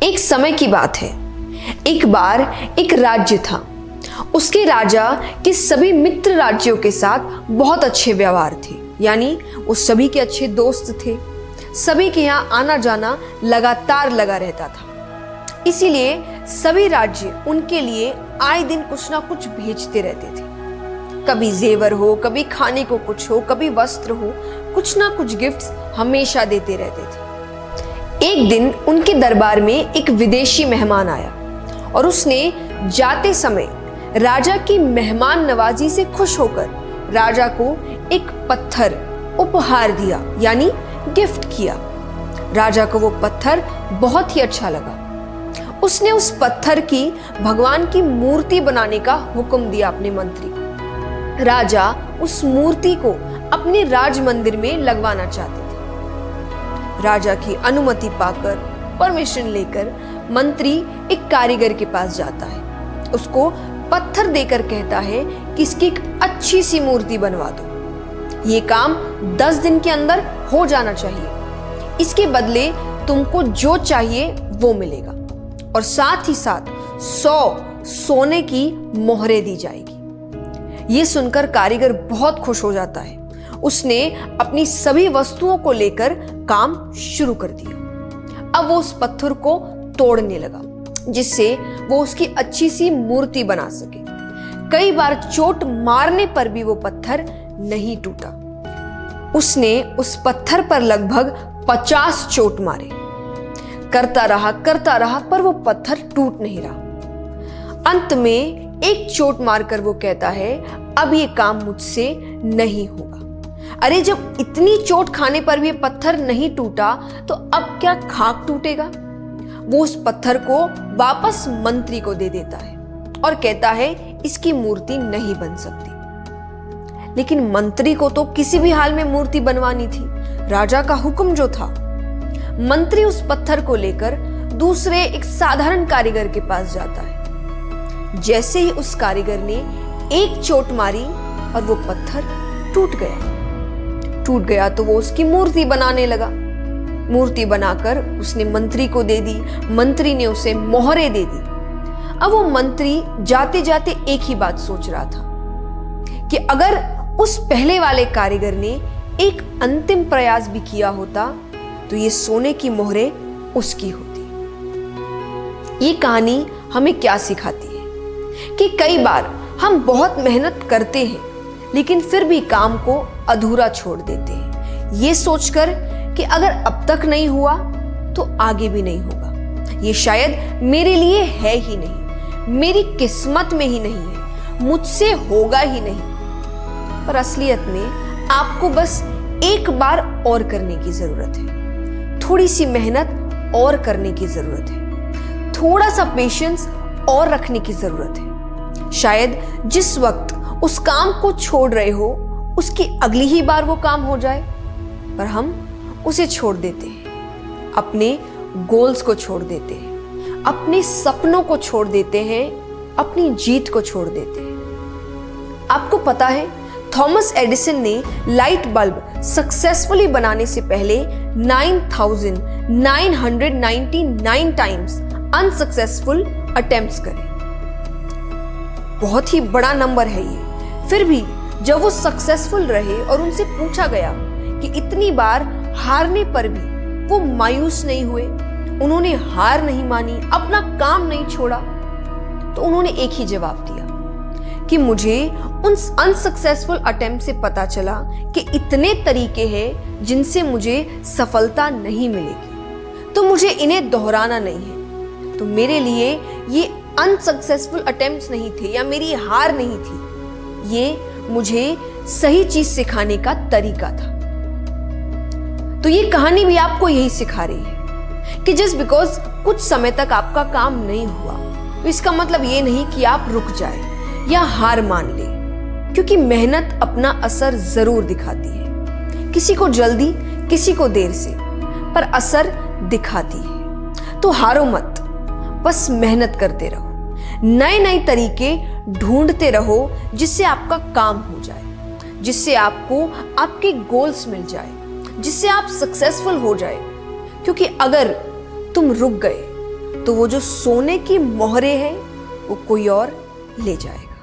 एक समय की बात है। एक बार एक राज्य था। उसके राजा के सभी मित्र राज्यों के साथ बहुत अच्छे व्यवहार थे, यानी वो सभी के अच्छे दोस्त थे। सभी के यहाँ आना जाना लगातार लगा रहता था। इसीलिए सभी राज्य उनके लिए आए दिन कुछ ना कुछ भेजते रहते थे। कभी जेवर हो, कभी खाने को कुछ हो, कभी वस्त्र हो, कुछ ना कुछ गिफ्ट्स हमेशा देते रहते थे। एक दिन उनके दरबार में एक विदेशी मेहमान आया और उसने जाते समय राजा की मेहमान नवाजी से खुश होकर राजा को एक पत्थर उपहार दिया, यानी गिफ्ट किया। राजा को वो पत्थर बहुत ही अच्छा लगा। उसने उस पत्थर की भगवान की मूर्ति बनाने का हुक्म दिया अपने मंत्री को। राजा उस मूर्ति को अपने राज मंदिर में लगवाना चाहते थे। राजा की अनुमति पाकर, परमिशन लेकर मंत्री एक कारीगर के पास जाता है। उसको पत्थर देकर कहता है कि इसकी एक अच्छी सी मूर्ति बनवा दो। ये काम 10 दिन के अंदर हो जाना चाहिए। इसके बदले तुमको जो चाहिए वो मिलेगा और साथ ही साथ 100 सोने की मोहरें दी जाएगी। ये सुनकर कारीगर बहुत खुश हो जाता है। उसने अपनी सभी वस्तुओं को लेकर काम शुरू कर दिया। अब वो उस पत्थर को तोड़ने लगा, जिससे वो उसकी अच्छी सी मूर्ति बना सके। कई बार चोट मारने पर भी वो पत्थर नहीं टूटा। उसने उस पत्थर पर लगभग 50 चोट मारे। करता रहा पर वो पत्थर टूट नहीं रहा। अंत में एक चोट मारकर वो कहता है, अब ये काम मुझसे नहीं होगा। अरे जब इतनी चोट खाने पर भी ये पत्थर नहीं टूटा तो अब क्या खाक टूटेगा। वो उस पत्थर को वापस मंत्री को दे देता है और कहता है इसकी मूर्ति नहीं बन सकती। लेकिन मंत्री को तो किसी भी हाल में मूर्ति बनवानी थी, राजा का हुक्म जो था। मंत्री उस पत्थर को लेकर दूसरे एक साधारण कारीगर के पास जाता है। जैसे ही उस कारीगर ने एक चोट मारी और वो पत्थर टूट गया तो वो उसकी मूर्ति बनाने लगा। मूर्ति बनाकर उसने मंत्री को दे दी। मंत्री ने उसे मोहरें दे दी। अब वो मंत्री जाते जाते एक ही बात सोच रहा था कि अगर उस पहले वाले कारीगर ने एक अंतिम प्रयास भी किया होता तो ये सोने की मोहरें उसकी होती। ये कहानी हमें क्या सिखाती है कि कई बार हम बहुत मेहनत करते हैं लेकिन फिर भी काम को अधूरा छोड़ देते हैं, ये सोचकर कि अगर अब तक नहीं हुआ तो आगे भी नहीं होगा। ये शायद मेरे लिए है ही नहीं, मेरी किस्मत में ही नहीं है, मुझसे होगा ही नहीं। पर असलियत में आपको बस एक बार और करने की जरूरत है, थोड़ी सी मेहनत और करने की जरूरत है, थोड़ा सा पेशेंस और रखने की जरूरत है। शायद जिस वक्त उस काम को छोड़ रहे हो उसकी अगली ही बार वो काम हो जाए, पर हम उसे छोड़ देते हैं, अपने गोल्स को छोड़ देते हैं, अपने सपनों को छोड़ देते हैं, अपनी जीत को छोड़ देते हैं। आपको पता है थॉमस एडिसन ने लाइट बल्ब सक्सेसफुली बनाने से पहले 9,999 टाइम्स अनसक्सेसफुल अटेम्प्ट्स करे। बहुत ही बड़ा नंबर है ये। फिर भी जब वो सक्सेसफुल रहे और उनसे पूछा गया कि इतनी बार हारने पर भी वो मायूस नहीं हुए, उन्होंने हार नहीं मानी, अपना काम नहीं छोड़ा, तो उन्होंने एक ही जवाब दिया कि मुझे उन अनसक्सेसफुल अटेम्प्ट से पता चला कि इतने तरीके हैं जिनसे मुझे सफलता नहीं मिलेगी, तो मुझे इन्हें दोहराना नहीं है। तो मेरे लिए ये अनसक्सेसफुल अटेम्प्ट्स नहीं थे या मेरी हार नहीं थी, ये मुझे सही चीज सिखाने का तरीका था। तो ये कहानी भी आपको यही सिखा रही है कि जस्ट बिकॉज कुछ समय तक आपका काम नहीं हुआ तो इसका मतलब ये नहीं कि आप रुक जाए या हार मान ले, क्योंकि मेहनत अपना असर जरूर दिखाती है, किसी को जल्दी किसी को देर से, पर असर दिखाती है। तो हारो मत, बस मेहनत करते रहो, नए नए तरीके ढूंढते रहो जिससे आपका काम हो जाए, जिससे आपको आपके गोल्स मिल जाए, जिससे आप सक्सेसफुल हो जाए। क्योंकि अगर तुम रुक गए तो वो जो सोने की मोहरें हैं वो कोई और ले जाएगा।